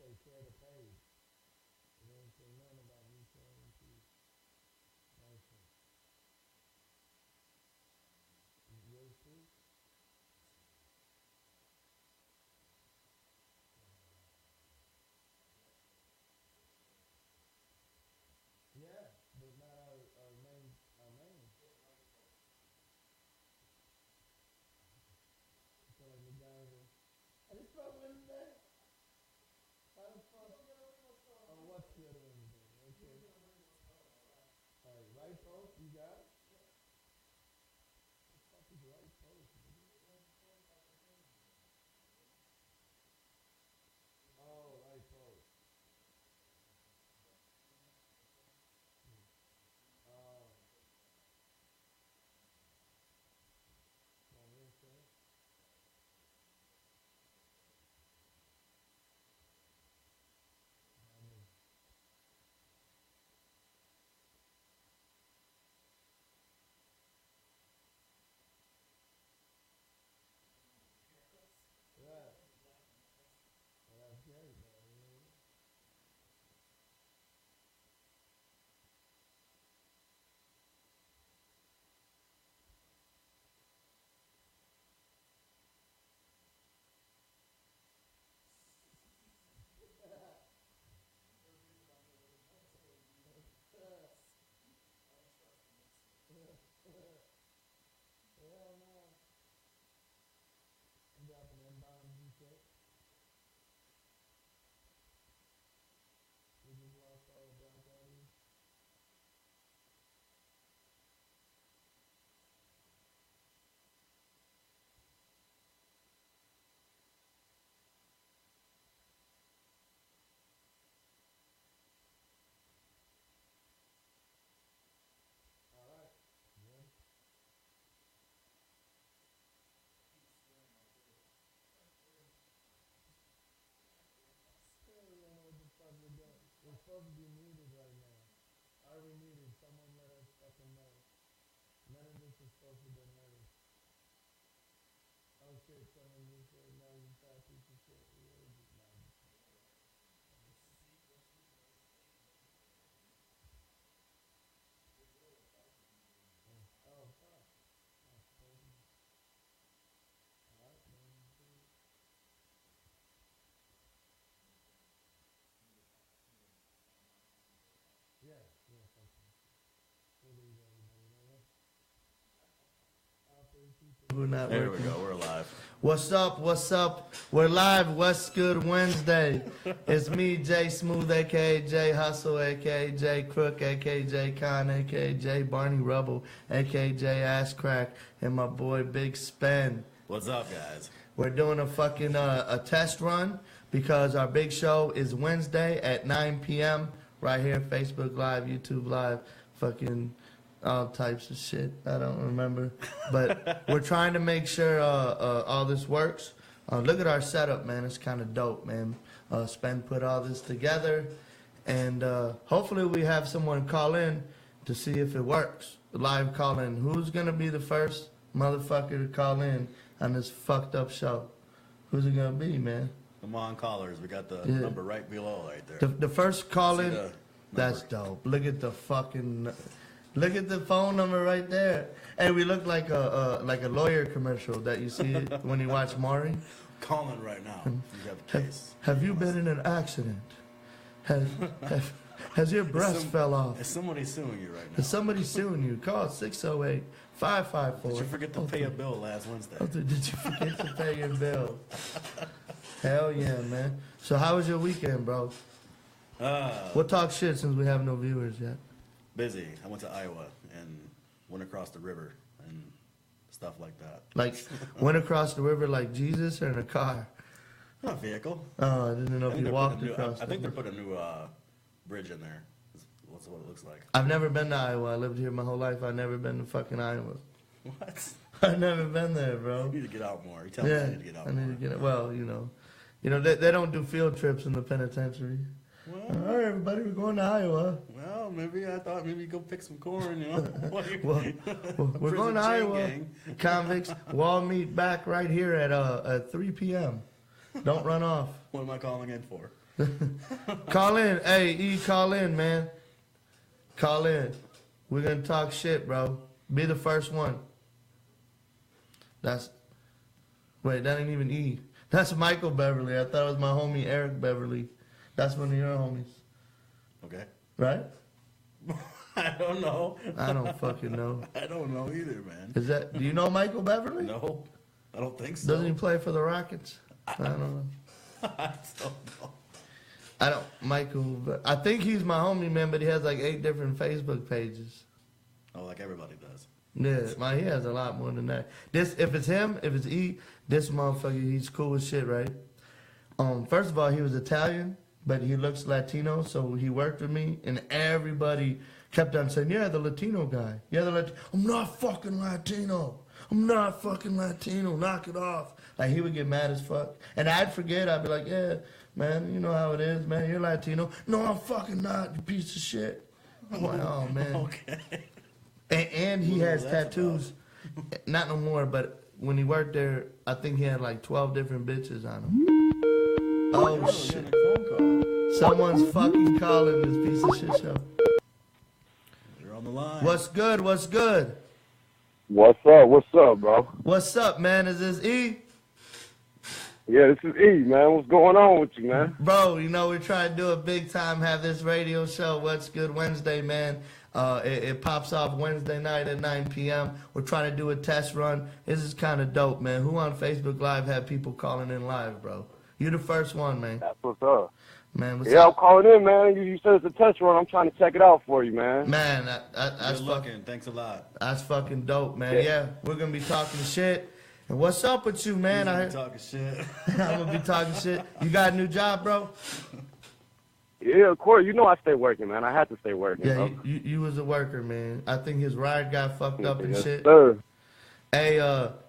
say share the page. It don't say nothing about me sharing to my shit. Yours too? Yeah, but not our main. I feel like McDonald's. I just felt Wednesday. How the fuck? Oh, what's good Wednesday? Okay. Alright, right post, you got it? What the fuck is right post, nigga? Oh, right post. Oh, want me to say it? I mean, right. Well, that's great, man. You know? Hell no. I'm dropping M-bombs and shit. We just lost all the black audience. Alright. Yeah. Yeah, we don't know what the fuck we're doing. We're supposed to be muted right now. Are we muted? Someone let us fucking know. None of this is supposed to be heard. Oh shit, someone just said, no, you fat piece of shit. We heard you. No, I'm just kidding. Oh, fuck. I suppose. Alright, man. Yeah, yeah, fuck that. We'll leave everybody there. We're not There we working. go. We're live. What's up? What's up? We're live. What's good Wednesday? It's me, Jay Smooth, aka Jay Hustle, aka Jay Crook, aka Jay Con, aka Jay Barney Rubble, aka Jay Ass Crack, and my boy Big Spin. What's up, guys? We're doing a fucking a test run because our big show is Wednesday at 9 p.m. right here, Facebook Live, YouTube Live, fucking all types of shit. I don't remember, but we're trying to make sure all this works. Look at our setup, man. It's kind of dope, man. Spen put all this together, and hopefully we have someone call in to see if it works. Live call in. Who's gonna be the first motherfucker to call in on this fucked up show? Who's it gonna be, man? Come on, callers. We got the Yeah. number right below right there. The first call See in. the That's number. dope. Look at the fucking. Look at the phone number right there. Hey, we look like a lawyer commercial that you see when you watch Maury. Calling right now. You have a case. Have you been in an accident? Has has your breast fell off? Is somebody suing you right now? Is somebody suing you? Call 608-554. Did you forget to pay a bill last Wednesday? Did you forget to pay your bill? Hell yeah, man. So how was your weekend, bro? We'll talk shit since we have no viewers yet. Busy. I went to Iowa and went across the river and stuff like that. Like, went across the river like Jesus or in a car? Not a vehicle. Oh, I didn't know if you walked I across think the they're river. putting a new bridge in there. That's what it looks like. I've never been to Iowa. I lived here my whole life. I've never been to fucking Iowa. What? I've never been there, You bro. need to get out more. You tell me Yeah, I need to get out I more. need to get it. Well, they don't do field trips in the penitentiary. All Well, right, everybody, we're going to Iowa. maybe I thought maybe go pick some corn, you know. What are you- Well, we're Prison going to chain Iowa. gang. Convicts, we'll all meet back right here at 3 p.m. Don't run off. What am I calling in for? Call in. Hey, E, call in, man. Call in. We're going to talk shit, bro. Be the first one. Wait, that ain't even E. That's Michael Beverly. I thought it was my homie Eric Beverly. That's one of your homies. Okay. Right? I don't know. I don't fucking know. I don't know either, man. Do you know Michael Beverly? No, I don't think so. Doesn't he play for the Rockets? I don't know. I don't know. Michael, I think he's my homie, man, but he has like 8 different Facebook pages. Oh, like everybody does. Yeah, he has a lot more than that. If it's him, if it's E, this motherfucker, he's cool as shit, right? First of all, he was Italian, but he looks Latino, so he worked with me, and everybody kept on saying, yeah, the Latino guy. Yeah, I'm not fucking Latino. I'm not fucking Latino. Knock it off. Like, he would get mad as fuck. And I'd forget. I'd be like, yeah, man, you know how it is, man. You're Latino. No, I'm fucking not, you piece of shit. I'm like, oh, man. Okay. And he has tattoos. Not no more, but when he worked there, I think he had like 12 different bitches on him. Oh, shit. Someone's fucking calling this piece of shit show. You're on the line. What's good? What's good? What's up? What's up, bro? What's up, man? Is this E? Yeah, this is E, man. What's going on with you, man? Bro, you know, we're trying to do a big time, have this radio show, What's Good Wednesday, man. It pops off Wednesday night at 9 p.m. We're trying to do a test run. This is kind of dope, man. Who on Facebook Live had people calling in live, bro? You the first one, man. That's what's up. Man, what's Yeah, up? I'm calling in, man. You said it's a test run. I'm trying to check it out for you, man. Man, that's Good looking. Thanks a lot. That's fucking dope, man. Yeah, we're gonna be talking shit. And what's up with you, man? You're talking shit. I'm gonna be talking shit. You got a new job, bro? Yeah, of course. You know I stay working, man. I had to stay working, Yeah, bro. you was a worker, man. I think his ride got fucked up and Yes, shit. sir. Hey,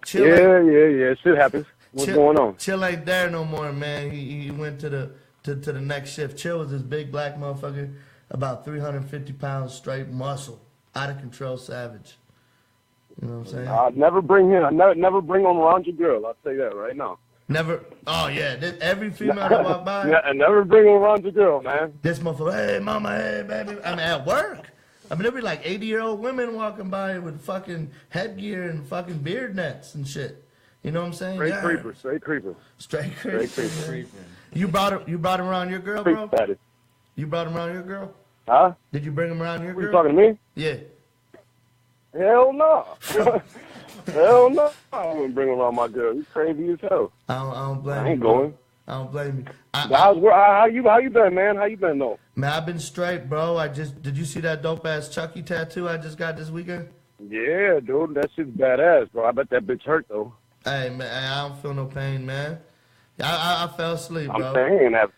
Chill. Yeah. Shit happens. What's going on? Chill ain't there no more, man. He went to the next shift. Chill was this big black motherfucker, about 350 pounds, straight muscle, out of control, savage. You know what I'm saying? I never bring him. I never bring him around your girl. I'll tell you that right now. Never. Oh yeah, every female that walk by. Yeah, and never bring him around your girl, man. This motherfucker, hey mama, hey baby. I mean, at work. I mean, there'd be like 80-year-old women walking by with fucking headgear and fucking beard nets and shit. You know what I'm saying? Straight creeper. Straight creeper. Straight creeper. You brought him around your girl, Creep bro? status. You brought him around your girl? Huh? Did you bring him around your What, you girl? talking to me? Yeah. Hell no. Hell no. I wouldn't bring around my girl. You crazy as hell. I don't blame you. I ain't bro. going. I don't blame you. How you been, man? How you been, though? Man, I've been straight, bro. Did you see that dope ass Chucky tattoo I just got this weekend? Yeah, dude. That shit's badass, bro. I bet that bitch hurt, though. Hey, man, I don't feel no pain, man. I fell asleep, bro. I'm saying that.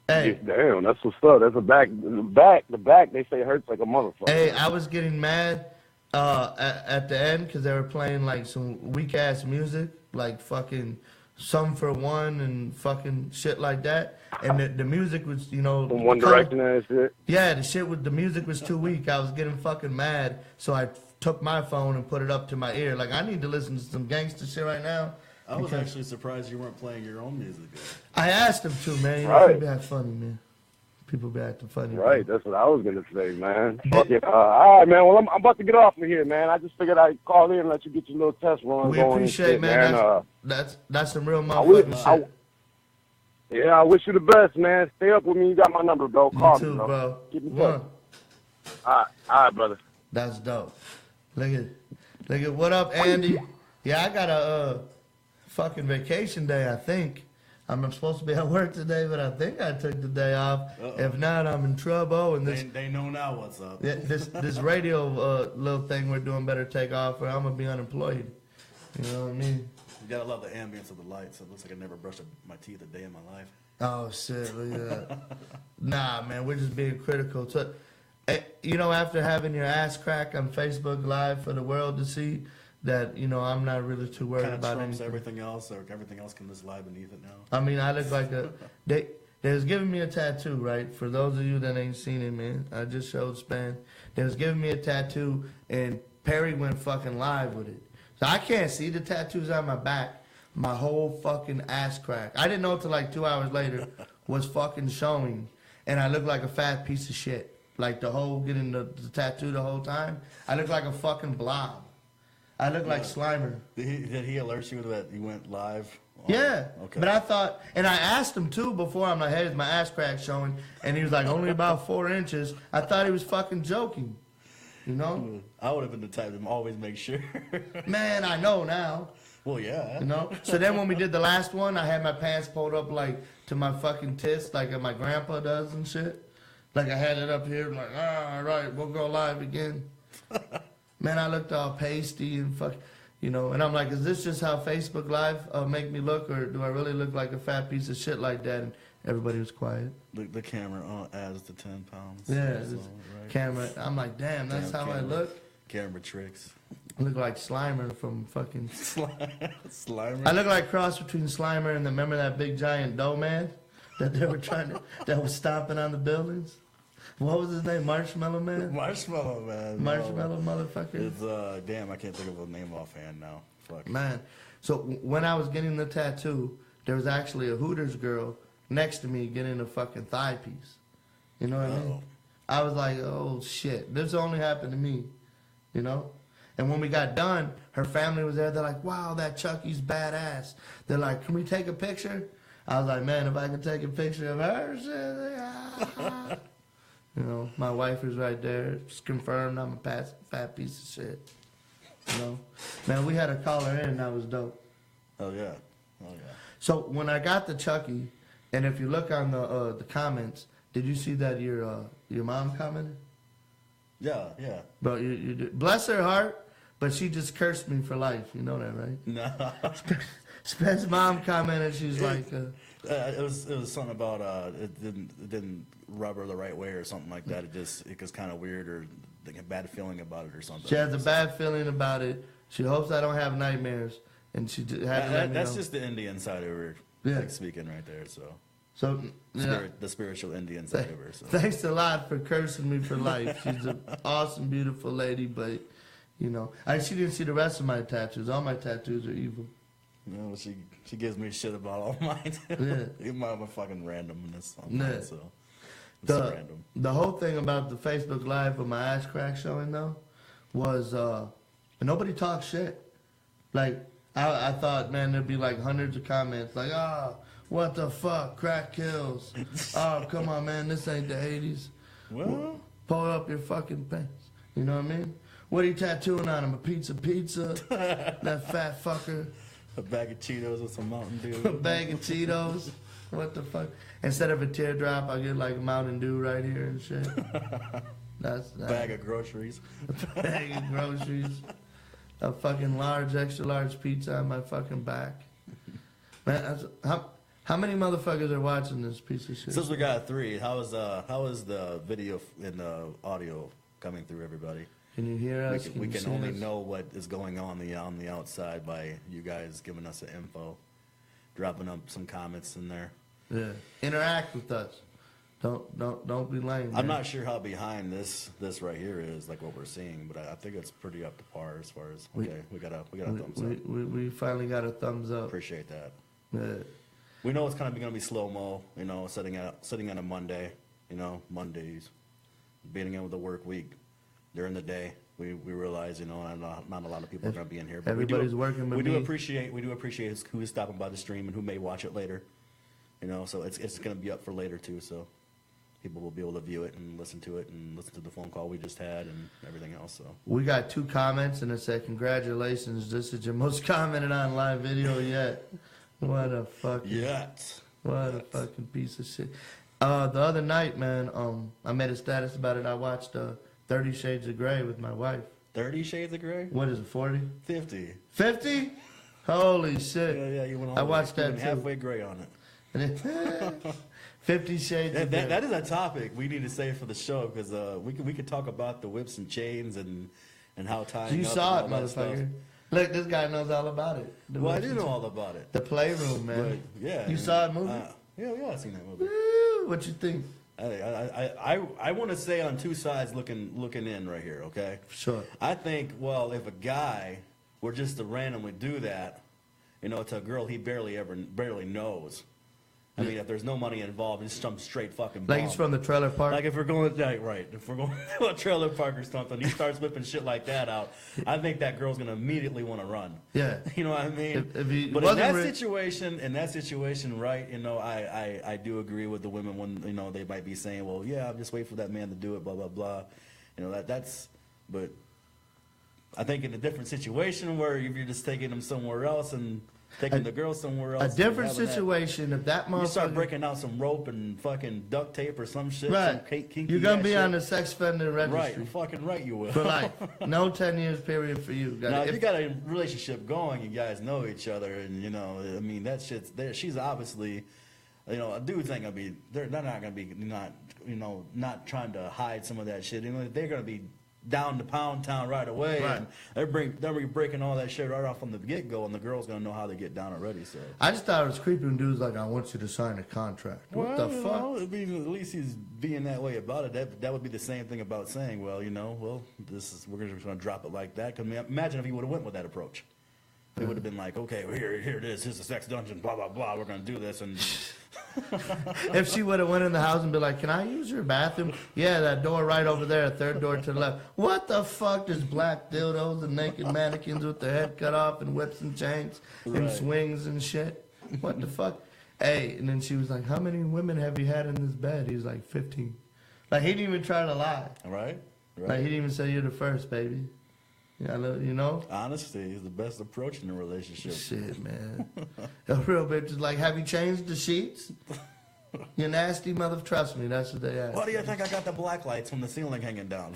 Hey, Damn, that's what's up. That's a back. The back, they say hurts like a motherfucker. hey, I was getting mad at the end because they were playing like some weak ass music, like fucking Sum for One and fucking shit like that. And the music was, you know, From One Direction and shit. Yeah, the music was too weak. I was getting fucking mad, so I took my phone and put it up to my ear. Like, I need to listen to some gangster shit right now. I was actually surprised you weren't playing your own music. I asked him to, man. You know, Right. people act funny, man. People be acting funny. Right, that's what I was gonna say, man. Fuck it. All right, man. Well, I'm about to get off of here, man. I just figured I'd call in and let you get your little test run We going. appreciate, and shit, man. That's some real I wish- motherfucking shit. Yeah, I wish you the best, man. Stay up with me. You got my number, bro. You Call too, me, bro. bro. Keep in One. touch. All right, brother. That's dope. Look at what up, Andy? Yeah, I got a fucking vacation day, I think. I'm supposed to be at work today, but I think I took the day off. Uh-oh. If not, I'm in trouble. And this They know now what's up. this radio little thing we're doing better take off, or I'm gonna be unemployed. You know what I mean? You gotta love the ambience of the lights. It looks like I never brushed my teeth a day in my life. Oh shit! Look at that. Nah, man, we're just being critical. So, you know, after having your ass crack on Facebook Live for the world to see, that, you know, I'm not really too worried Kind of about trumps anything. everything else, or everything else can just lie beneath it now. I mean, I look like they was giving me a tattoo, right? For those of you that ain't seen it, man, I just showed Span. They was giving me a tattoo, and Perry went fucking live with it. So I can't see the tattoos on my back. My whole fucking ass crack. I didn't know until like 2 hours later was fucking showing, and I looked like a fat piece of shit. Like the whole getting the tattoo the whole time, I looked like a fucking blob. I looked like Slimer. Did he alert you that you went live? Yeah, Okay. but I thought, and I asked him too before. I'm like, hey, is my ass crack showing? And he was like, only about 4 inches. I thought he was fucking joking, you know? I would have been the type to always make sure. Man, I know now, Well, yeah. you know? So then when we did the last one, I had my pants pulled up like to my fucking tits, like my grandpa does and shit. Like I had it up here, like, all right, we'll go live again. Man, I looked all pasty and fuck, you know. And I'm like, is this just how Facebook Live make me look, or do I really look like a fat piece of shit like that? And everybody was quiet. The camera adds the 10 pounds. Yeah, So, this right. camera. I'm like, damn, that's Damn how I camera. look. Camera tricks. I look like Slimer from fucking. Slimer. I look like a cross between Slimer and remember that big giant dough man that they were trying to, that was stomping on the buildings. What was his name? Marshmallow Man? Marshmallow Man. Marshmallow motherfucker. It's damn, I can't think of a name offhand now. Fuck. Man, so when I was getting the tattoo, there was actually a Hooters girl next to me getting a fucking thigh piece. You know what I mean? Uh-oh. I was like, oh shit, this only happened to me, you know? And when we got done, her family was there. They're like, wow, that Chucky's badass. They're like, can we take a picture? I was like, man, if I could take a picture of her, shit, you know, my wife is right there. It's confirmed I'm a fat piece of shit. You know? Man, we had a caller in, that was dope. Oh yeah. Oh yeah. So when I got the Chucky, and if you look on the comments, did you see that your mom commented? Yeah, yeah. Bro, you did. Bless her heart, but she just cursed me for life. You know that, right? No. Spence mom commented, she's like, It was something about it didn't rub her the right way or something like that. It was kind of weird or like a bad feeling about it or something. she has a bad feeling about it. She hopes I don't have nightmares, and she had to let me That's know. just the Indian side of her speaking right there. So So, yeah. the spiritual Indian side of her. So. Thanks a lot for cursing me for life. She's an awesome, beautiful lady, but, you know, she didn't see the rest of my tattoos. All my tattoos are evil. You know, she gives me shit about all mine. Yeah. Even mine were fucking randomness on Yeah. mine, so it's random. The whole thing about the Facebook Live with my ass crack showing, though, was nobody talks shit. Like, I thought, man, there'd be like hundreds of comments, like, what the fuck, crack kills. Oh, come on, man, this ain't the 80s. Well, Pull up your fucking pants. You know what I mean? What are you tattooing on him? A pizza? That fat fucker. a bag of Cheetos with some Mountain A Dew. bag of Cheetos. What the fuck? Instead of a teardrop, I get like a Mountain Dew right here and shit. That's that. Bag of groceries. A bag of groceries. A fucking large, extra large pizza on my fucking back. Man, how many motherfuckers are watching this piece of shit? Since we got 3, how is the video and the audio coming through, everybody? Can you hear us? We you can see only us? know what is going on the outside by you guys giving us the info, dropping up some comments in there. Yeah. Interact with us. Don't be lame. I'm man. not sure how behind this right here is, like what we're seeing, but I think it's pretty up to par as far as we got a thumbs up. We finally got a thumbs up. Appreciate that. Yeah. We know it's kind of going to be slow mo, you know, sitting on a Monday, you know, Mondays, beginning of the work week, during the day. We realize, you know, not a lot of people are going to be in here. But Everybody's working with we do me. appreciate who's stopping by the stream and who may watch it later. You know, so it's going to be up for later too. So people will be able to view it and listen to the phone call we just had and everything else. So We got 2 comments and it said, congratulations, this is your most commented on live video yet. What a fucking fucking piece of shit. The other night, man, I made a status about it. I watched 30 Shades of Grey with my wife. 30 Shades of Grey? What is it, 40? 50. 50? Holy shit. Yeah, you went all I the way. watched You that went too. halfway gray on it. And it- 50 Shades of Grey. That is a topic we need to save for the show because we could talk about the whips and chains and how tying You up saw it, and all that stuff. motherfucker. Look, this guy knows all about it. Well, I do know all about it. The Playroom, But man. yeah, You saw the movie? Yeah, I've seen that movie. Woo, what you think? I want to say on 2 sides looking in right here. Okay. Sure. I think if a guy were just to randomly do that, you know, to a girl he barely knows, I mean, if there's no money involved, it's some straight fucking Like bomb. he's from the trailer park. Like if we're going, right, if we're going to a trailer park or something, he starts whipping shit like that out, I think that girl's gonna immediately want to run. Yeah. You know what I mean? If he But in wasn't that situation, right, you know, I do agree with the women when, you know, they might be saying, well, yeah, I'm just waiting for that man to do it, blah, blah, blah. You know, but I think in a different situation where if you're just taking them somewhere else and taking the girl somewhere else. A different and having situation, if that motherfucker... you start breaking out some rope and fucking duct tape or some shit. Right. Some kinky You're going to be shit. on the sex offender registry. Right, fucking right you will. For life. No 10 years period for you. Now, if you got a relationship going, you guys know each other, and, you know, I mean, that shit's there. She's obviously, you know, a dude's ain't going to be, they're not going to be, not trying to hide some of that shit. You know, they're going to be down to Pound Town right away. Right. And they'll be breaking all that shit right off from the get-go, and the girl's going to know how to get down already, so. I just thought it was creepy when dudes like, I want you to sign a contract. What the you fuck? know, I mean, at least he's being that way about it. That would be the same thing about saying, well, we're just going to drop it like that. Because imagine if he would have went with that approach. They would have been like, okay, well, here it is. Here's the sex dungeon, blah, blah, blah. We're going to do this. And If she would have went in the house and been like, can I use your bathroom? Yeah, that door right over there, third door to the left. What the fuck? There's black dildos and naked mannequins with their head cut off and whips and chains and Right. swings and shit. What the fuck? Hey, and then she was like, how many women have you had in this bed? He was like, 15. Like, he didn't even try to lie. right? Like, he didn't even say you're the first, baby. Yeah, you know? Honesty is the best approach in a relationship. Shit, man. A real bitch is like, have you changed the sheets? You nasty mother. Trust me, that's what they ask. Why do you think I got the black lights from the ceiling hanging down?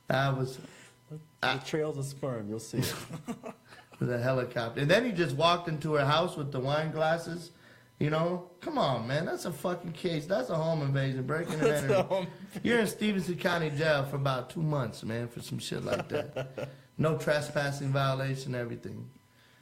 I was The trails of sperm, you'll see it. with a helicopter. And then he just walked into her house with the wine glasses. You know? Come on, man. That's a fucking case. That's a home invasion. Breaking and entering. You're in Stevenson County Jail for about 2 months, man, for some shit like that. No trespassing violation, everything.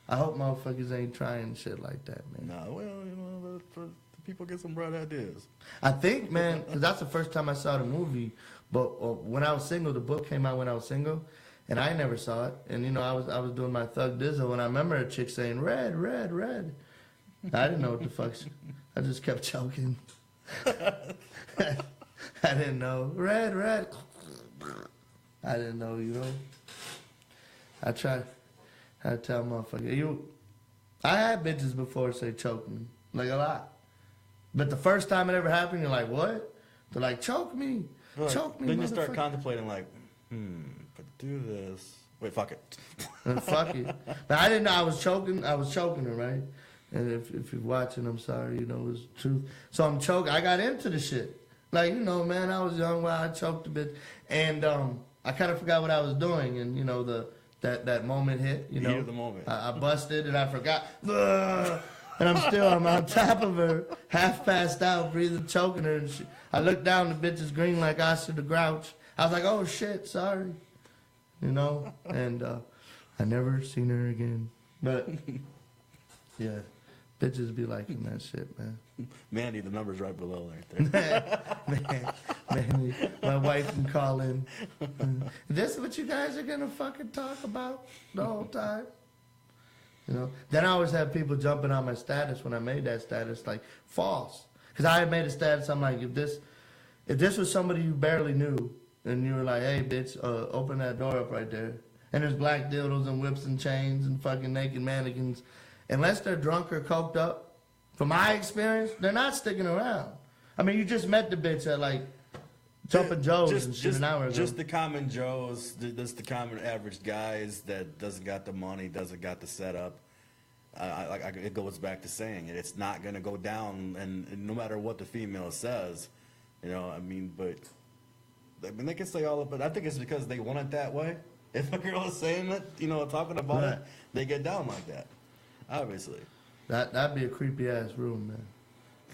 I hope motherfuckers ain't trying shit like that, man. No, well, you know, the people get some bright ideas. I think, man, because that's the first time I saw the movie. But when I was single, the book came out when I was single, and I never saw it. And, you know, I was doing my Thug Dizzle, and I remember a chick saying, red, red, red. I didn't know what the fuck. I just kept choking. I didn't know. Red, red. I didn't know, you know. I tell motherfucker, I had bitches before say choke me. Like a lot. But the first time it ever happened, you're like, what? They're like, choke me. Choke me, Then you start motherfucker. contemplating like, if I do this, wait, fuck it. And fuck it. But I didn't know I was choking her, right? And if you're watching, I'm sorry, you know, it's the truth. So I'm choking. I got into the shit. Like, you know, man, I was young when I choked a bit. And I kind of forgot what I was doing. And, you know, that moment hit, you know. Heat of the moment. I busted and I forgot. And I'm on top of her, half passed out, breathing, choking her. And I looked down, the bitch is green like Oscar the Grouch. I was like, oh, shit, sorry. You know? And I never seen her again. But, yeah. Bitches be liking that shit, man. Mandy, the number's right below right there. Man, my wife can call in. This is what you guys are gonna fucking talk about the whole time? You know? Then I always have people jumping on my status when I made that status, like, false. Because I had made a status, I'm like, if this was somebody you barely knew, and you were like, hey, bitch, open that door up right there. And there's black dildos and whips and chains and fucking naked mannequins. Unless they're drunk or coked up, from my experience, they're not sticking around. I mean, you just met the bitch at, like, Jumpin' Joe's and shit an hour ago. Just the common Joes, just the common average guys that doesn't got the money, doesn't got the setup. It goes back to saying it. It's not going to go down, and no matter what the female says, you know, I mean, but they can say all of it, but I think it's because they want it that way. If a girl is saying it, you know, talking about it, they get down like that. Obviously. That'd be a creepy ass room, man.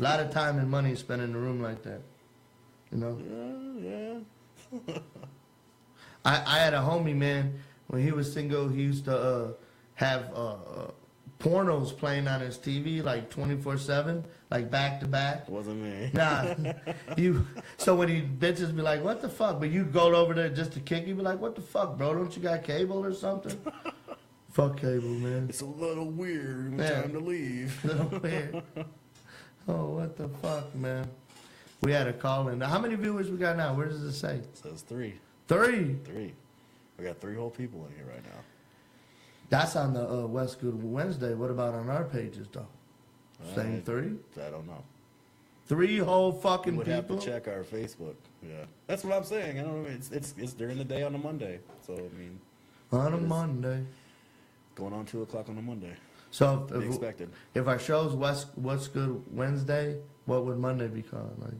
A lot of time and money spent in a room like that. You know? Yeah. I had a homie, man, when he was single, he used to have pornos playing on his TV like 24/7, like back to back. Wasn't me. Nah, so when he bitches be like, what the fuck? But you'd go over there just to kick, you'd be like, what the fuck, bro? Don't you got cable or something? Fuck cable, man. It's a little weird. Yeah. Time to leave. Little weird. Oh, what the fuck, man? We had a call in. How many viewers we got now? Where does it say? It says 3. 3. 3. We got 3 whole people in here right now. That's on the West Good Wednesday. What about on our pages, though? Same 3? I don't know. 3 whole We fucking would people? have to check our Facebook. Yeah, that's what I'm saying. I don't know. It's during the day on a Monday. So I mean, On a it is Monday. going on 2 o'clock on a Monday. So Be expected. if our show's What's Good Wednesday, what would Monday be called? Like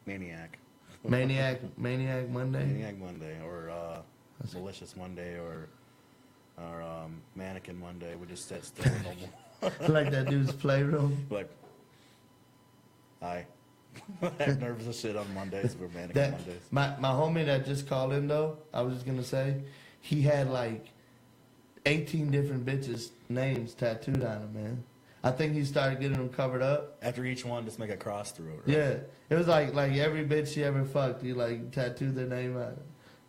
Maniac. Maniac Monday? Maniac Monday, or Malicious Monday, or Mannequin Monday. We just set still normal. Like that dude's playroom. Like, I have nervous as shit on Mondays. We're Mannequin Mondays. My homie that just called in though, I was just gonna say, he had like 18 different bitches' names tattooed on him, man. I think he started getting them covered up. After each one, just make a cross through it. Right? Yeah, it was like every bitch she ever fucked, he like tattooed their name on it.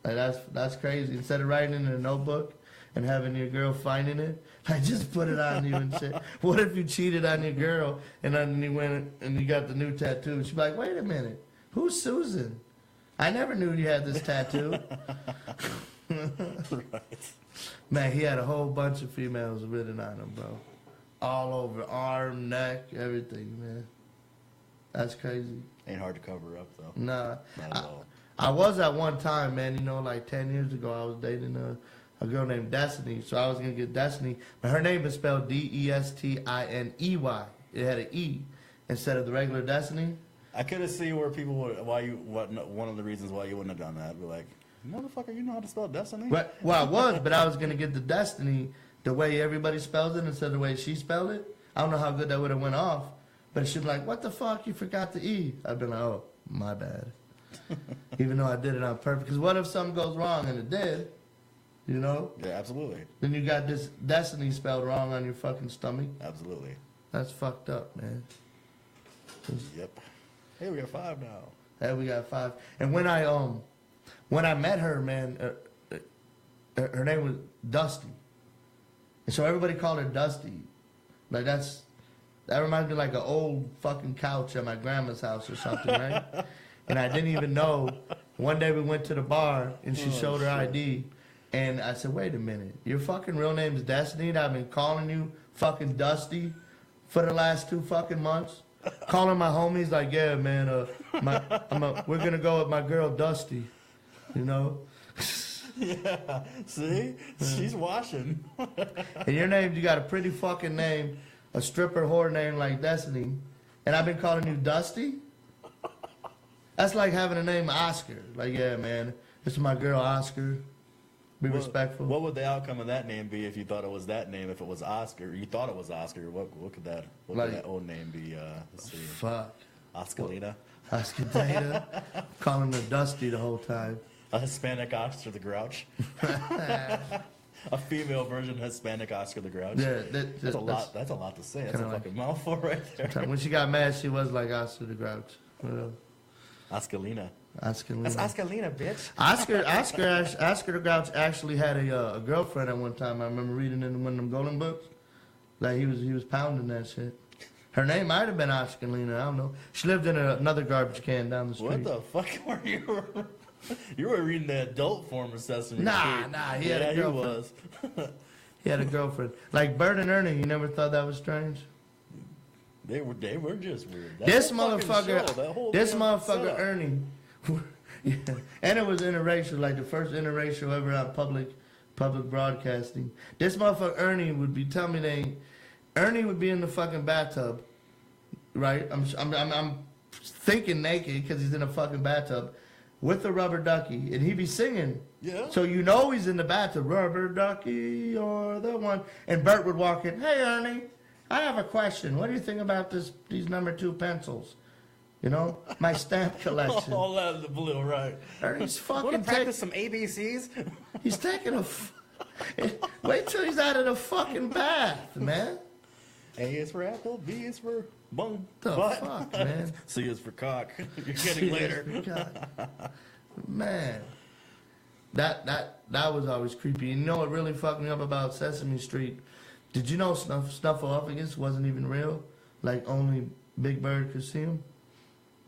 Like that's crazy. Instead of writing it in a notebook and having your girl finding it, like just put it on you and shit. What if you cheated on your girl and then you went and you got the new tattoo? She'd be like, wait a minute, who's Susan? I never knew you had this tattoo. Right. Man, he had a whole bunch of females written on him, bro. All over, arm, neck, everything, man. That's crazy. Ain't hard to cover up though. Nah. Not at all. I was at one time, man, you know, like 10 years ago, I was dating a girl named Destiny. So I was going to get Destiny. But her name is spelled Destiney. It had an E instead of the regular Destiny. I could have seen where people would, one of the reasons why you wouldn't have done that. Be like, motherfucker, you know how to spell Destiny? Well, I was, but I was going to get the Destiny the way everybody spells it instead of the way she spelled it. I don't know how good that would have went off. But she'd be like, what the fuck? You forgot the E. I'd be like, oh, my bad. Even though I did it on purpose. Because what if something goes wrong and it did? You know? Yeah, absolutely. Then you got this Destiny spelled wrong on your fucking stomach. Absolutely. That's fucked up, man. Yep. Hey, we got 5 now. Hey, we got 5. And when I met her, man, her name was Dusty. And so everybody called her Dusty. Like that reminds me of like an old fucking couch at my grandma's house or something, right? And I didn't even know. One day we went to the bar and she showed her ID. And I said, wait a minute. Your fucking real name is Destiny and I've been calling you fucking Dusty for the last 2 fucking months? Calling my homies like, yeah, man, we're going to go with my girl Dusty, you know? Yeah, see? She's watching. And your name, you got a pretty fucking name, a stripper whore name like Destiny, and I've been calling you Dusty? That's like having a name Oscar. Like, yeah, man, this is my girl Oscar. Be respectful. What would the outcome of that name be if you thought it was that name? If it was Oscar, you thought it was Oscar. What could that old name be? Let's see. Fuck. Oscarina. Oscar Data. Calling her Dusty the whole time. A Hispanic Oscar the Grouch. A female version of Hispanic Oscar the Grouch. Yeah, that's a lot. That's a lot to say. That's a fucking mouthful right there. When she got mad, she was like Oscar the Grouch. Oscarina. Oscarina. That's Oscarina, bitch. Oscar the Grouch actually had a girlfriend at one time. I remember reading in one of them golden books. Like he was pounding that shit. Her name might have been Oscarina. I don't know. She lived in another garbage can down the street. What the fuck were you? You were reading the adult form of Sesame Street. Nah. He had a girlfriend. He was. He had a girlfriend. Like Bert and Ernie. You never thought that was strange? They were just weird. This motherfucker Ernie. Yeah. And it was interracial, like the first interracial ever on public broadcasting. This motherfucker Ernie would be telling me Ernie would be in the fucking bathtub, right? I'm thinking naked because he's in a fucking bathtub with a rubber ducky, and he'd be singing. Yeah. So you know he's in the bathtub. Rubber ducky, you're the one. And Bert would walk in. Hey Ernie, I have a question. What do you think about these number 2 pencils? You know, my stamp collection. All out of the blue, right? Ernie's fucking Want to practice some ABCs? He's taking wait till he's out of the fucking bath, man. A is for apple, B is for bung. The fuck, man? C is for cock. You're getting later. Man, that was always creepy. You know what really fucked me up about Sesame Street? Did you know Snuffleupagus wasn't even real? Like only Big Bird could see him.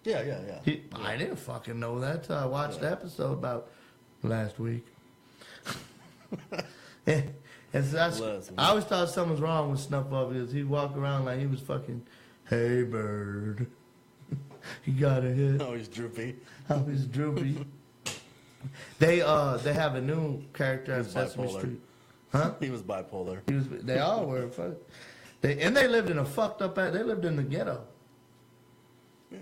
Yeah. I didn't fucking know that till I watched the episode about last week. And so I always thought something was wrong with Snuffleupagus. He'd walk around like he was fucking, hey bird, you got a hit. Oh, he's droopy. Oh, he's droopy. They have a new character on Sesame bipolar. Street. Huh? He was bipolar. They all were. They lived in a fucked up. They lived in the ghetto. Yeah,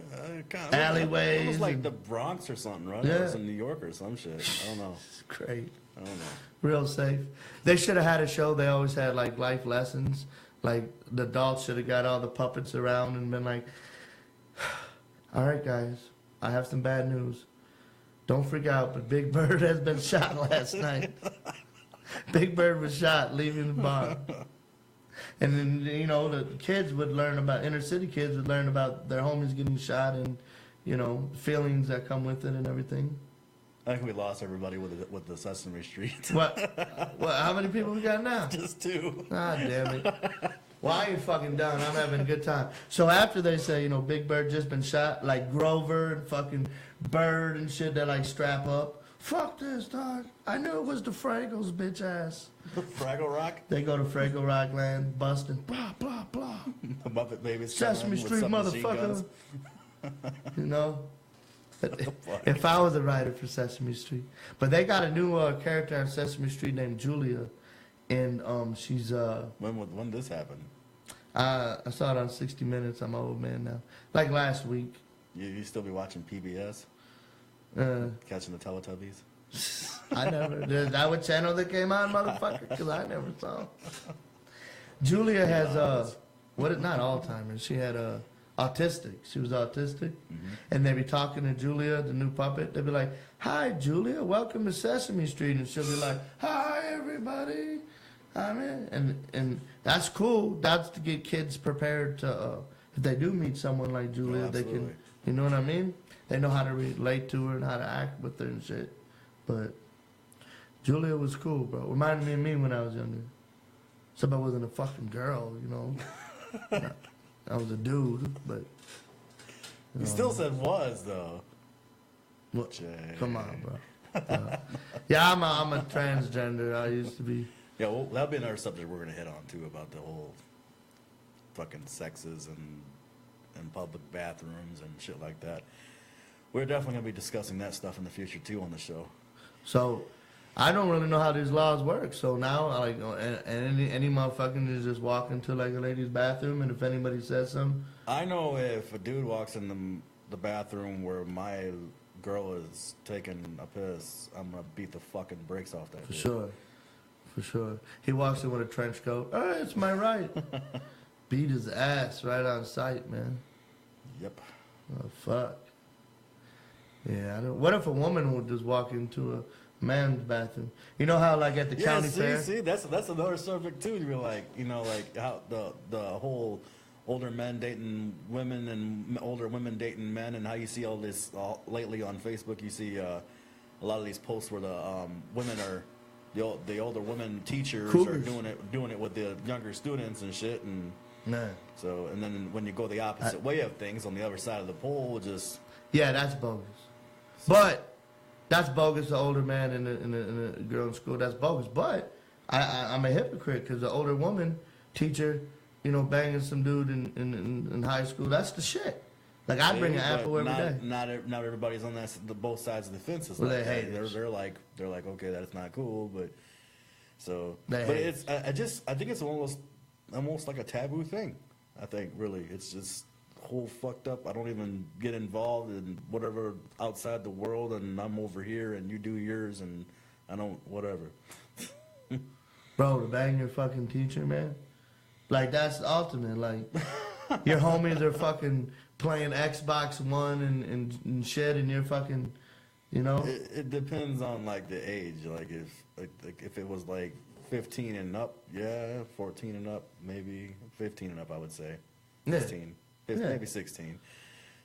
kind of Alleyways almost like and- the Bronx or something, right? Yeah. Or some New York or some shit. I don't know. It's great. I don't know. Real safe. They should have had a show. They always had like life lessons. Like the adults should have got all the puppets around and been like, "All right, guys, I have some bad news. Don't freak out, but Big Bird has been shot last night. Big Bird was shot leaving the bar." And then, you know, the kids would learn about, inner city kids would learn about their homies getting shot and, you know, feelings that come with it and everything. I think we lost everybody with the Sesame Street. What? How many people we got now? Just two. Ah, damn it. Well, I ain't fucking done. I'm having a good time. So after they say, you know, Big Bird just been shot, like Grover and fucking Bird and shit, they like strap up. Fuck this, dog. I knew it was the Fraggles, bitch ass. Fraggle Rock? They go to Fraggle Rock Land, busting, blah, blah, blah. The Muppet Babies. Sesame with Street, submachine motherfucker. guns. You know? fuck? If I was a writer for Sesame Street. But they got a new character on Sesame Street named Julia. And she's... When this happened? I saw it on 60 Minutes. I'm an old man now. Like last week. You still be watching PBS? Catching the Teletubbies? I never. Is that what channel that came on, motherfucker? Because I never saw. Julia has not Alzheimer's. She had autistic. She was autistic, and they be talking to Julia, the new puppet. They'd be like, "Hi, Julia, welcome to Sesame Street," and she'll be like, "Hi, everybody." I'm in, and that's cool. That's to get kids prepared to if they do meet someone like Julia, they can, absolutely. you know what I mean? They know how to relate to her and how to act with her and shit. But Julia was cool, bro. Reminded me of me when I was younger. Except I wasn't a fucking girl, you know. I was a dude, but. You still said was, though. What? Jay. Come on, bro. Yeah, I'm a transgender. I used to be. Yeah, well, that'll be another subject we're going to hit on, too, about the whole fucking sexes and public bathrooms and shit like that. We're definitely going to be discussing that stuff in the future, too, on the show. So, I don't really know how these laws work. So now, like, and any motherfucker is just walk into like a lady's bathroom, and if anybody says something, I know if a dude walks in the bathroom where my girl is taking a piss, I'm going to beat the fucking brakes off that for dude. sure, for sure. He walks in with a trench coat. Oh, it's my right. Beat his ass right on sight, man. Yep. Oh fuck. Yeah, I don't. What if a woman would just walk into a man's bathroom? You know how, like at the county fair. See, that's another subject too. You're like, you know, like how the whole older men dating women and older women dating men, and how you see all this lately on Facebook. You see a lot of these posts where the women are the older women teachers Cougars. are doing it with the younger students and shit, and Nah. so and then when you go the opposite way of things on the other side of the pole, just Yeah, that's bogus. But that's bogus. The older man and a girl in school, that's bogus. But I'm a hypocrite because the older woman teacher, you know, banging some dude in high school, that's the shit. Like I bring an apple every day. Not everybody's on both sides of the fence. Well, Like they hate that. it. They're like okay, that's not cool, but so. They But hate it's I think it's almost like a taboo thing. I think really it's just whole fucked up. I don't even get involved in whatever outside the world, and I'm over here, and you do yours, and I don't whatever. Bro, to bang your fucking teacher, man. Like that's the ultimate. Like your homies are fucking playing Xbox One and shit, and you're fucking, you know. It depends on like the age. Like if it was like 15 and up, yeah, 14 and up, maybe 15 and up, I would say. Yeah. 16, Yeah. maybe 16.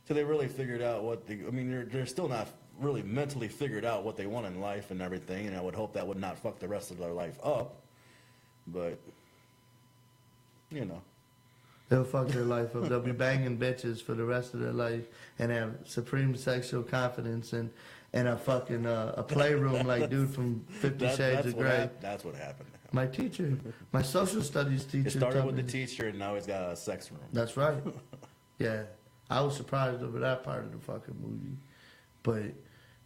So they really figured out they're still not really mentally figured out what they want in life and everything, and I would hope that would not fuck the rest of their life up. But You know. They'll fuck their life up. They'll be banging bitches for the rest of their life and have supreme sexual confidence and a fucking a playroom like dude from 50 Shades of Grey. That's what happened. My teacher, my social studies teacher. It started told with the me- teacher, and now he's got a sex room. That's right. Yeah, I was surprised over that part of the fucking movie. But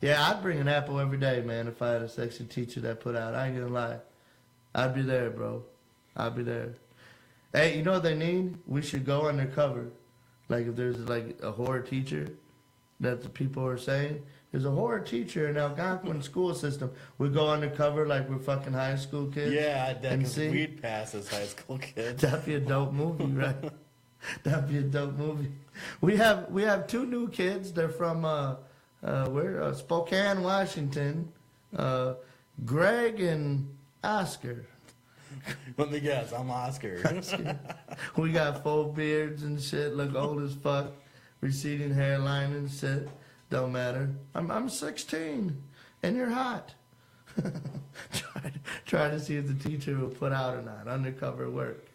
yeah, I'd bring an apple every day, man. If I had a sexy teacher that put out, I ain't gonna lie, I'd be there, bro. I'd be there. Hey, you know what they need? We should go undercover. Like if there's like a horror teacher that the people are saying, there's a horror teacher in Algonquin school system. We go undercover like we're fucking high school kids. Yeah, that and because see? we'd pass as high school kids. That'd be a dope movie, right? That'd be a dope movie. We have two new kids. They're from Spokane, Washington. Greg and Oscar. Let me guess, I'm Oscar. We got full beards and shit. Look old as fuck. Receding hairline and shit. Don't matter. I'm 16 and you're hot. try to see if the teacher will put out or not. Undercover work.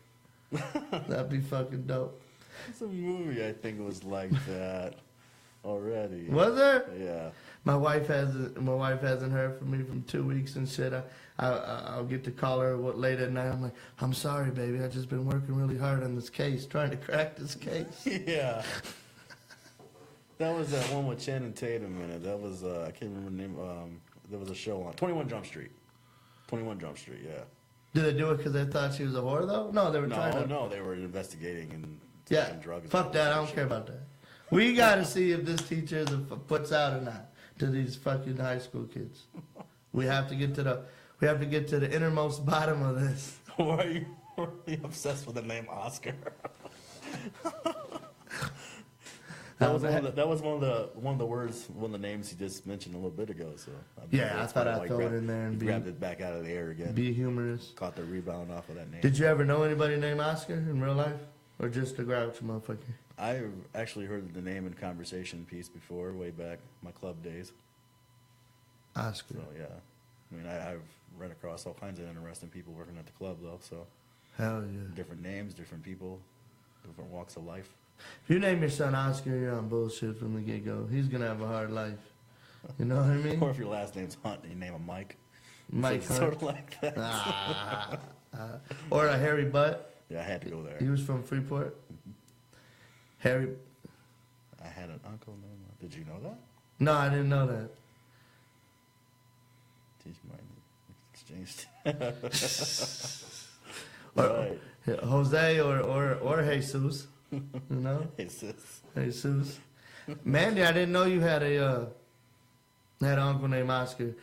That'd be fucking dope. There's a movie I think was like that already. Was there? Yeah. My wife hasn't heard from me from 2 weeks and shit. I'll get to call her late at night. I'm like, I'm sorry, baby. I've just been working really hard on this case, trying to crack this case. Yeah. That was that one with Channing Tatum in it. That was I can't remember the name. There was a show on 21 Jump Street. 21 Jump Street. Yeah. Did they do it because they thought she was a whore though? No, they were trying to. No, they were investigating and Yeah. taking drugs. Fuck that. I don't care about that. We got to see if this teacher puts out or not to these fucking high school kids. We have to get to the innermost bottom of this. Why are you really obsessed with the name Oscar? That was one of the words, one of the names he just mentioned a little bit ago. So Yeah, I thought I'd throw it in there and grabbed it back out of the air again. Be humorous. Caught the rebound off of that name. Did you ever know anybody named Oscar in real life? Or just a grouch motherfucker? I've actually heard the name in conversation piece before, way back my club days. Oscar. So yeah, I mean I've run across all kinds of interesting people working at the club though. So Hell yeah. different names, different people, different walks of life. If you name your son Oscar, you're on bullshit from the get-go. He's going to have a hard life. You know what I mean? Or if your last name's Hunt and you name him Mike. Mike So Hunt. it's sort of like that. Or a Harry Butt. Yeah, I had to go there. He was from Freeport. Harry. I had an uncle named. Did you know that? No, I didn't know that. Teach my exchanged. Or, Right. Jose or Jesus. You know? It's this. Jesus. Mandy, I didn't know you had an uncle named Oscar.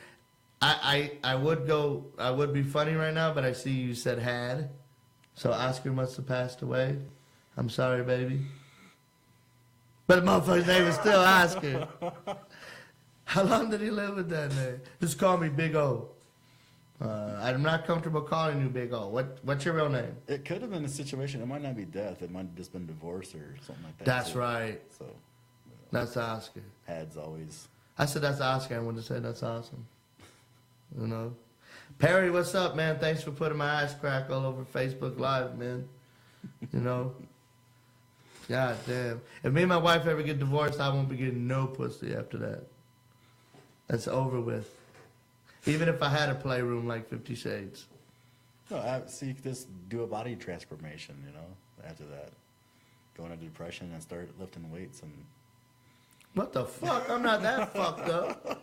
I would be funny right now, but I see you said had. So Oscar must have passed away. I'm sorry, baby. But the motherfucker's name is still Oscar. How long did he live with that name? Just call me Big O. I'm not comfortable calling you Big O. What's your real name? It could have been a situation. It might not be death. It might have just been divorce or something like that. That's So- right. So That's Oscar. had's always. I said that's Oscar. I wanted to say that's awesome. You know? Perry, what's up, man? Thanks for putting my ass crack all over Facebook Live, man. You know? God damn. If me and my wife ever get divorced, I won't be getting no pussy after that. That's over with. Even if I had a playroom like 50 Shades. No, see, just do a body transformation. You know, after that, go into depression and start lifting weights and. What the fuck? I'm not that fucked up.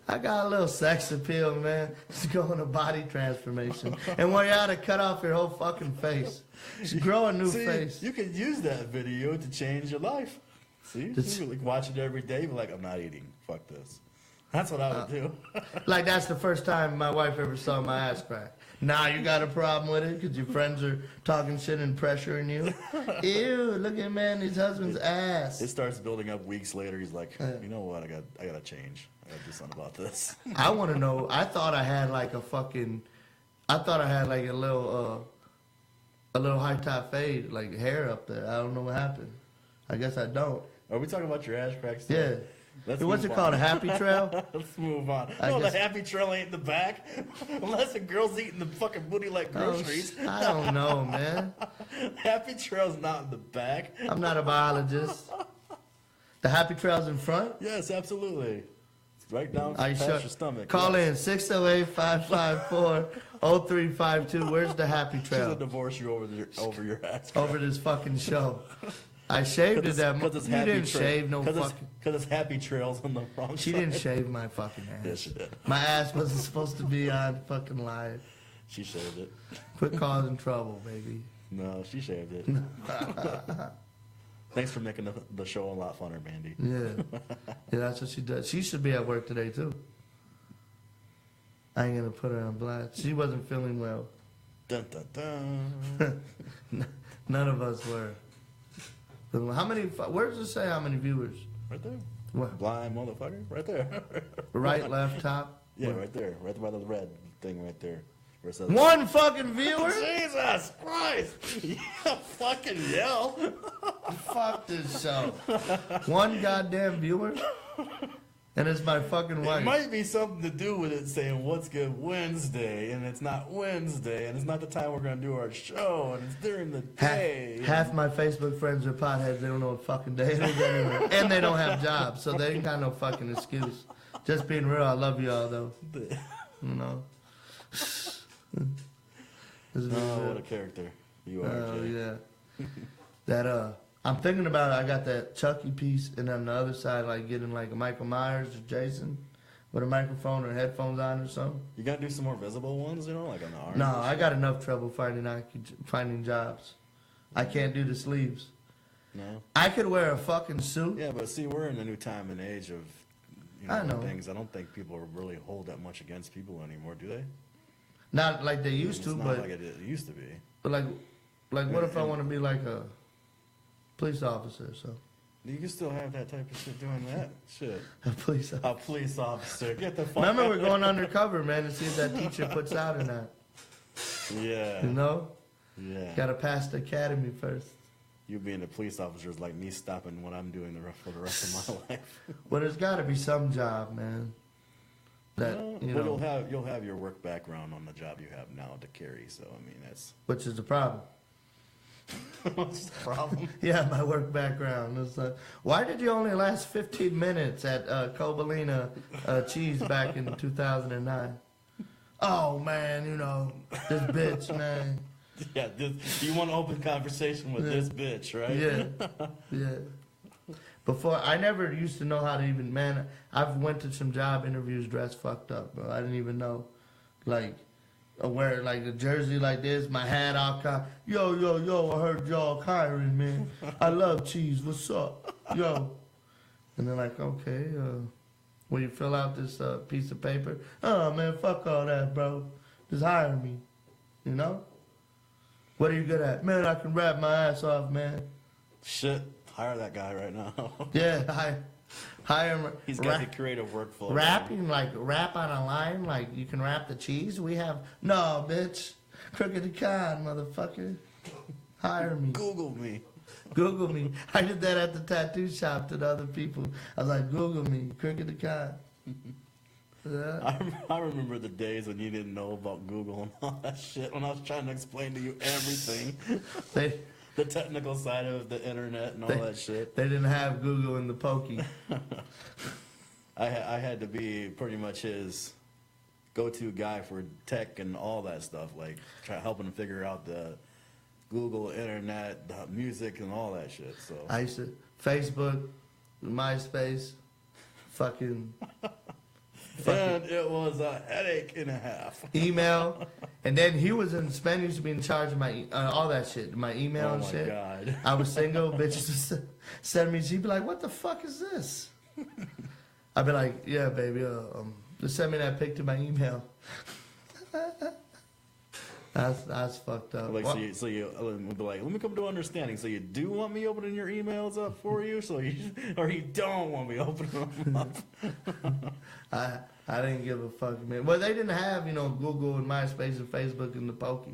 I got a little sex appeal, man. Just go on a body transformation. And while you're at it, cut off your whole fucking face. Just grow a new See, face. you could use that video to change your life. See, This- you could like watch it every day. Be like, I'm not eating. Fuck this. That's what I would do. Like, that's the first time my wife ever saw my ass crack. Now you got a problem with it because your friends are talking shit and pressuring you. Ew, look at Mandy's husband's ass. It starts building up weeks later. He's like, you know what? I gotta change. I gotta do something about this. I want to know. I thought I had like a little high top fade, like hair up there. I don't know what happened. I guess I don't. Are we talking about your ass cracks? Yeah. Let's What's move it called? A on. happy trail? Let's move on. I No, guess- the happy trail ain't in the back. Unless the girl's eating the fucking booty like groceries. I don't know, man. Happy trail's not in the back. I'm not a biologist. The happy trail's in front? Yes, absolutely. It's right down Are you past sure? your stomach. Call yes. in 608-554-0352. Where's the happy She's gonna trail? divorce you over your ass. Over this fucking show. I shaved it that Because it's You happy didn't shave no fucking... Because it's happy trails on the wrong She side. didn't shave my fucking Yes, ass. she did. My ass wasn't supposed to be on fucking live. She shaved it. Quit causing trouble, baby. No, she shaved it. Thanks for making the show a lot funner, Bandy. Yeah. Yeah, that's what she does. She should be at work today, too. I ain't gonna put her on blast. She wasn't feeling well. Dun, dun, dun. None of us were. How many, where does it say how many viewers? Right there. What? Blind motherfucker. Right there. Right, left, top? Yeah, right there. Right by the red thing right there. Where it says, One fucking viewer? Jesus Christ! You fucking yell. Fuck this show. One goddamn viewer? And it's my fucking It wife. might be something to do with it saying "What's Good Wednesday," and it's not Wednesday, and it's not the time we're gonna do our show, and it's during the day. Half my Facebook friends are potheads. They don't know what fucking day it is anyway. And they don't have jobs, so they ain't got no fucking excuse. Just being real, I love you all, though. You know? Just being Oh, real. what a character you are, Oh, Jay. yeah. I'm thinking about it. I got that Chucky piece, and on the other side, like getting like a Michael Myers or Jason with a microphone or headphones on or something. You gotta do some more visible ones, you know, like on the arms. No, I got enough trouble finding jobs. I can't do the sleeves. No. I could wear a fucking suit. Yeah, but see, we're in a new time and age of, I know. things. I don't think people really hold that much against people anymore, do they? Not like they used It's to, not but like it used to be. like what if I want to be like a police officer? So You can still have that type of shit doing that. Shit. a police. A police officer. Get the fuck Remember, out. we're going undercover, man, to see if that teacher puts out or not. Yeah. You know, Yeah. got to pass the academy first. You being a police officer is like me stopping what I'm doing for the rest of my life. Well, there's got to be some job, man. That Well, you but know, you'll have your work background on the job you have now to carry. So I mean that's which is the problem. what's the problem. Yeah, my work background. It's why did you only last 15 minutes at Cobalina Cheese back in 2009? Oh man, you know this bitch, man. Yeah, you want an open conversation with this bitch, right? Yeah, yeah. Before, I never used to know how to even, man, I've went to some job interviews dressed fucked up, bro. I didn't even know, like, I wear, like, a jersey like this, my hat all yo, I heard y'all hiring, man. I love cheese, what's up? Yo. And they're like, okay, will you fill out this piece of paper? Oh, man, fuck all that, bro. Just hire me, you know? What are you good at? Man, I can rap my ass off, man. Shit, hire that guy right now. Yeah, hire him. He's got the creative workflow. Rapping, like rap on a line, like you can rap the cheese. We have no, bitch. Crooked the Con, motherfucker. Hire me. Google me. Google me. I did that at the tattoo shop to the other people. I was like, Google me, Crooked the Con. Yeah. I remember the days when you didn't know about Google and all that shit. When I was trying to explain to you everything, They the technical side of the internet and all that shit. they didn't have Google in the pokey. I had to be pretty much his go-to guy for tech and all that stuff, like helping him figure out the Google, internet, the music, and all that shit. So I used to Facebook, MySpace, fucking and it was a headache and a half. email, and then he was in Spen used to be in charge of my all that shit, my email Oh and my shit. God. I was single, bitches would send me. She'd be like, "What the fuck is this?" I'd be like, "Yeah, baby, just send me that pic to my email." That's fucked up. Like What? so you would be like, let me come to understanding. So you do want me opening your emails up for you, or you don't want me opening them up. I didn't give a fuck, man. Well, they didn't have Google and MySpace and Facebook and the pokey,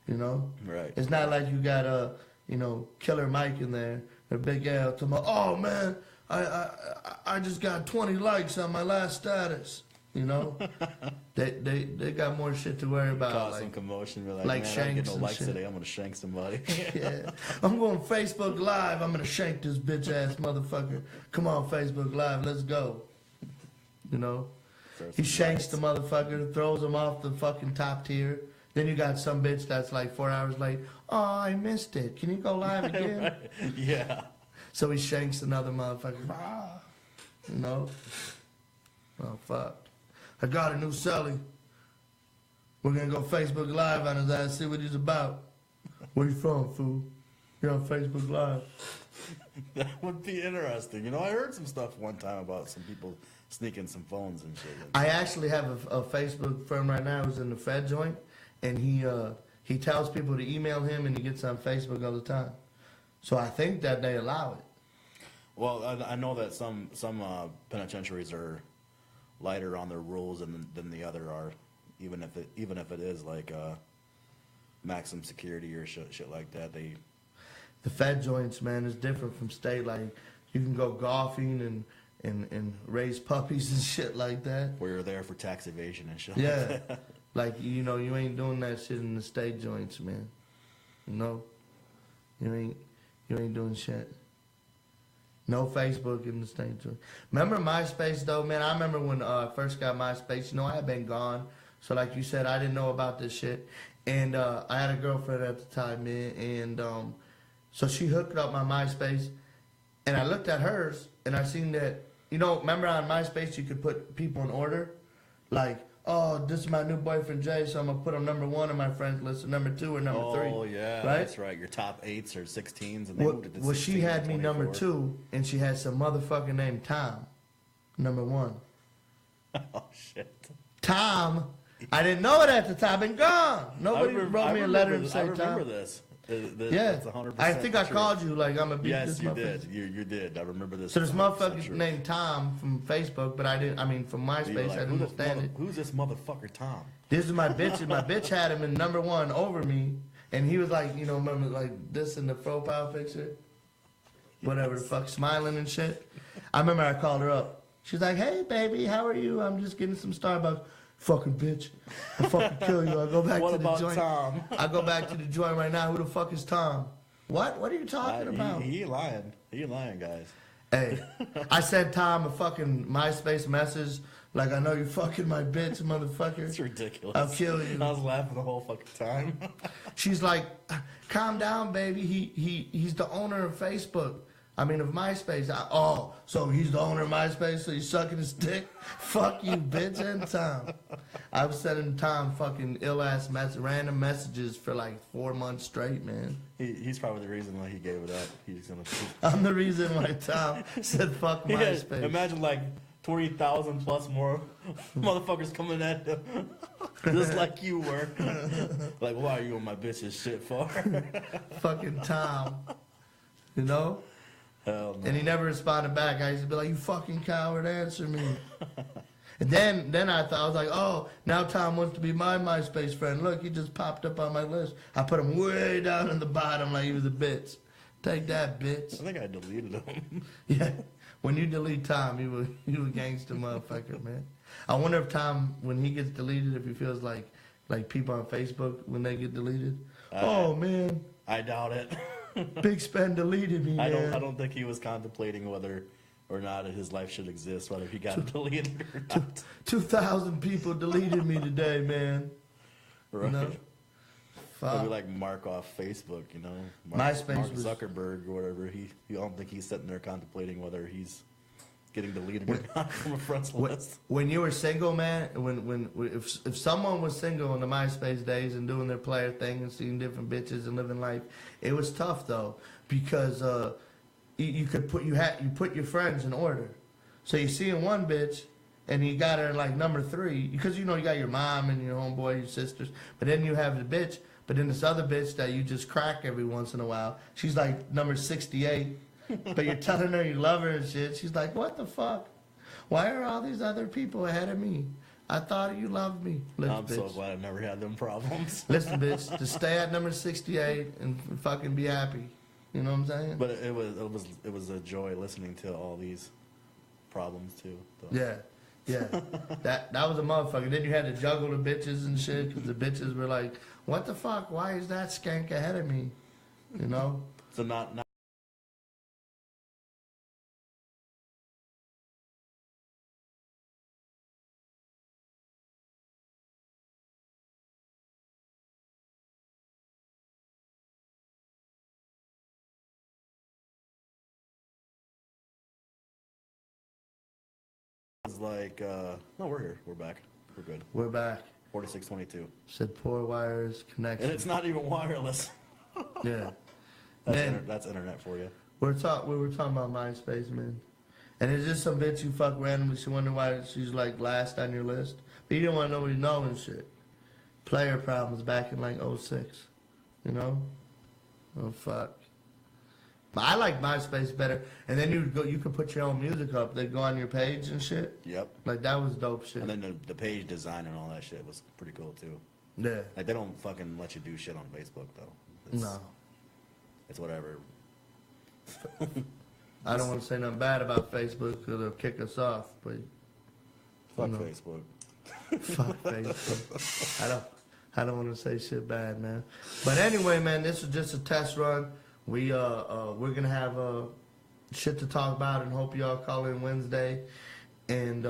Right. It's not like you got Killer Mike in there or Big L. To oh man, I just got 20 likes on my last status. You know, they got more shit to worry about. Cause some commotion. Be like, like man, I didn't get shanks no and likes shit. today. I'm gonna shank somebody. Yeah, I'm going Facebook Live. I'm gonna shank this bitch ass motherfucker. Come on, Facebook Live, let's go. You know, he shanks the motherfucker, throws him off the fucking top tier. Then you got some bitch that's like 4 hours late. Oh, I missed it. Can you go live again? Yeah. So he shanks another motherfucker. You know? Oh, fuck. I got a new celly. We're gonna go Facebook Live on his ass, see what he's about. Where you from, fool? You're on Facebook Live. That would be interesting. You know, I heard some stuff one time about some people sneaking some phones and shit. I actually have a Facebook friend right now who's in the Fed joint, and he tells people to email him, and he gets on Facebook all the time. So I think that they allow it. Well, I know that some penitentiaries are lighter on their rules than the other are, even if it is like maximum security or shit like that. The Fed joints, man, is different from state. Like, you can go golfing and raise puppies and shit like that. Where you're there for tax evasion and shit. Yeah. Like that. Like, you know, you ain't doing that shit in the state joints, man. No. You ain't doing shit. No Facebook in the state joint. Remember MySpace, though, man? I remember when I first got MySpace. You know, I had been gone. So, like you said, I didn't know about this shit. And I had a girlfriend at the time, man. And so she hooked up my MySpace. And I looked at hers, and I seen that, you know, remember on MySpace you could put people in order? Like, oh, this is my new boyfriend Jay, so I'm going to put him number 1 on my friends list, and number 2 or number 3. Oh, yeah, right? that's right. Your top 8s or 16s, and they Well, moved it to well, 16 she had and me number 24. 2, and she had some motherfucker named Tom, number 1. Oh, shit. Tom, I didn't know it at the time, and gone. Nobody wrote me a letter and said Tom. I remember this. Yeah, That's 100% I think I true. called you like I'm gonna beat this Yes, you motherfucker. did. You did. I remember this. So this 100% motherfucker true. named Tom from Facebook, but I didn't. I mean, from You're MySpace, like, I didn't understand it. Who's this motherfucker Tom? This is my bitch, and my bitch had him in number 1 over me, and he was like, you know, remember like this in the profile picture, whatever the fuck, smiling and shit. I remember I called her up. She's like, "Hey, baby, how are you? I'm just getting some Starbucks." Fucking bitch, I'll fucking kill you. I'll go back What to the about joint. Tom? I go back to the joint right now. Who the fuck is Tom? What? What are you talking about? He ain't lying. He ain't lying, guys. Hey, I sent Tom a fucking MySpace message like, I know you fucking my bitch, motherfucker. It's ridiculous. I'll kill you. I was laughing the whole fucking time. She's like, calm down, baby. He's the owner of Facebook. I mean, of MySpace. Oh, so he's the owner of MySpace, so he's sucking his dick? Fuck you, bitch, and Tom. I was sending Tom fucking ill-ass random messages for like 4 months straight, man. He's probably the reason why he gave it up. He's gonna. I'm the reason why Tom said fuck Yeah, MySpace. imagine like 20,000 plus more motherfuckers coming at him, just like you were. Like, why are you on my bitch's shit for? Fucking Tom. You know? Hell no. And he never responded back. I used to be like, you fucking coward, answer me. And then I thought, I was like, oh, now Tom wants to be my MySpace friend. Look, he just popped up on my list. I put him way down in the bottom like he was a bitch. Take that, I bitch. think I deleted him. Yeah. When you delete Tom, you a gangster motherfucker, man. I wonder if Tom, when he gets deleted, if he feels like people on Facebook when they get deleted. Oh, man. I doubt it. Big Spend deleted me, man. I don't think he was contemplating whether or not his life should exist, whether he got deleted or not. 2,000 people deleted me today, man. Right. You know? Maybe Fuck. like Mark off Facebook, you know. MySpace Mark was- Zuckerberg or whatever. I don't think he's sitting there contemplating whether he's getting deleted or not from a friends list. When you were single, man, if someone was single in the MySpace days and doing their player thing and seeing different bitches and living life, it was tough though because you put your friends in order. So you seeing one bitch and you got her like number 3 because you know you got your mom and your homeboy, your sisters, but then you have the bitch. But then this other bitch that you just crack every once in a while, she's like number 68. But you're telling her you love her and shit. She's like, what the fuck? Why are all these other people ahead of me? I thought you loved me. Listen, I'm bitch. so glad I never had them problems. Listen, bitch, just stay at number 68 and fucking be happy. You know what I'm saying? But it was a joy listening to all these problems too. So. Yeah, yeah. that was a motherfucker. Then you had to juggle the bitches and shit because the bitches were like, "What the fuck? Why is that skank ahead of me?" You know. So not it's like no, we're here. We're back. We're good. We're back. 4622. Said poor wires connection. And it's not even wireless. Yeah. That's, Man. that's internet for you. We were talking about MySpace, man. And it's just some bitch you fuck randomly. She wonder why she's like last on your list. But you didn't want nobody knowing shit. Player problems back in like 06. You know? Oh fuck. But I like MySpace better. And then you could put your own music up. They'd go on your page and shit. Yep. Like that was dope shit. And then the page design and all that shit was pretty cool too. Yeah. Like they don't fucking let you do shit on Facebook though. It's, No. It's whatever. I don't want to say nothing bad about Facebook because they'll kick us off. But Fuck No. Facebook. fuck Facebook. I don't want to say shit bad, man. But anyway, man, this was just a test run. We're gonna have shit to talk about, and hope y'all call in Wednesday and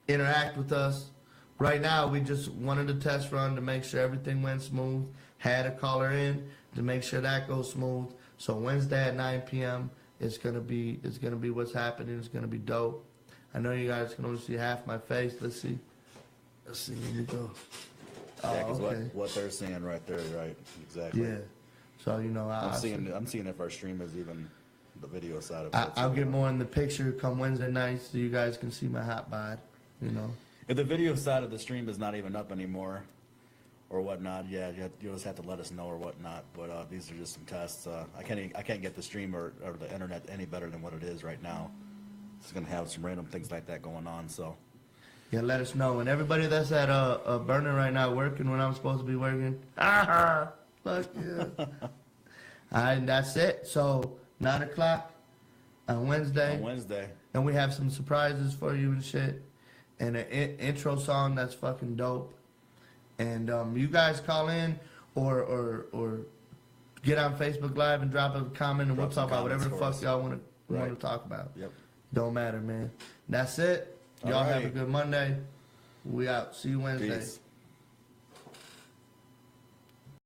interact with us. Right now, we just wanted a test run to make sure everything went smooth. Had a caller in to make sure that goes smooth. So Wednesday at 9 p.m. It's gonna be what's happening. It's gonna be dope. I know you guys can only see half my face. Let's see. Here we go. Yeah, because okay. what they're seeing right there, right? Exactly. Yeah. So you know, I'm seeing if our stream is even the video side of it. I'll get more in the picture come Wednesday night so you guys can see my hot bod. You know. If the video side of the stream is not even up anymore, or whatnot, yeah, you'll just have to let us know or whatnot. But these are just some tests. I can't get the stream or the internet any better than what it is right now. It's gonna have some random things like that going on. So Yeah, let us know. And everybody that's at Burner right now working when I'm supposed to be working. Fuck yeah. And that's it. So 9 o'clock on Wednesday. on Wednesday, And we have some surprises for you and shit. And an intro song that's fucking dope. And you guys call in or get on Facebook Live and drop a comment and Drop we'll some talk about whatever the comments fuck for us. y'all want to Right. talk about. yep. Don't matter, man. That's it. Y'all All have a right. good Monday. We out. See you Wednesday. Peace.